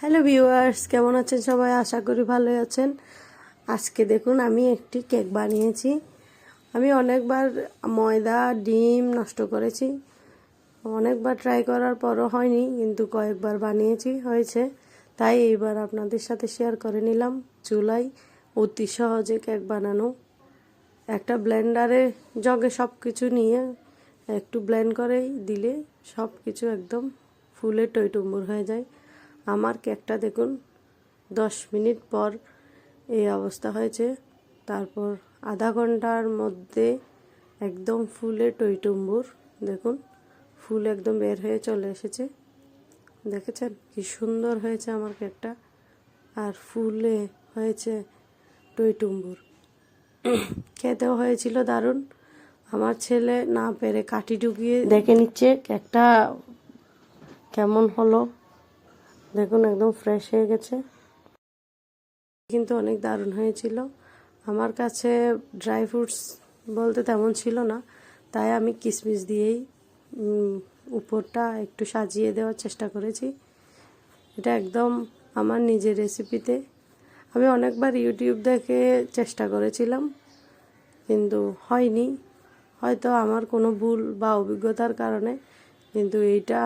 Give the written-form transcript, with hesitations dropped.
Hello viewers, কেমন আছেন সবাই? আশা করি ভালোই আছেন। আজকে দেখুন আমি একটি কেক বানিয়েছি। আমি অনেকবার ময়দা ডিম নষ্ট করেছি, অনেকবার ট্রাই করার পরও হয়নি, কিন্তু কয়েকবার বানিয়েছি, হয়েছে। তাই এইবার আপনাদের সাথে শেয়ার করে নিলাম চুলায় অতি সহজে কেক বানানো। একটা ব্লেন্ডারে জগে সব কিছু নিয়ে একটু ব্লেন্ড করেই দিলে সব কিছু একদম ফুলে টইটুম্বুর হয়ে যায়। আমার কেকটা দেখুন 10 মিনিট পর এই অবস্থা হয়েছে। তারপর আধা ঘন্টার মধ্যে একদম ফুলে টইটুম্বুর, দেখুন ফুল একদম বের হয়ে চলে এসেছে। দেখেছেন কি সুন্দর হয়েছে আমার কেকটা, আর ফুলে হয়েছে টইটুম্বুর। খেতেও হয়েছিল দারুণ। আমার ছেলে না পেরে কাঠি ঢুকিয়ে দেখে নিচ্ছে কেকটা কেমন হলো। দেখুন একদম ফ্রেশ হয়ে গেছে, কিন্তু অনেক দারুণ হয়েছিল। আমার কাছে ড্রাই ফ্রুটস বলতে তেমন ছিল না, তাই আমি কিশমিশ দিয়েই উপরটা একটু সাজিয়ে দেওয়ার চেষ্টা করেছি। এটা একদম আমার নিজের রেসিপিতে। আমি অনেকবার ইউটিউব দেখে চেষ্টা করেছিলাম, কিন্তু হয়নি, হয়তো আমার কোনো ভুল বা অভিজ্ঞতার কারণে। কিন্তু এইটা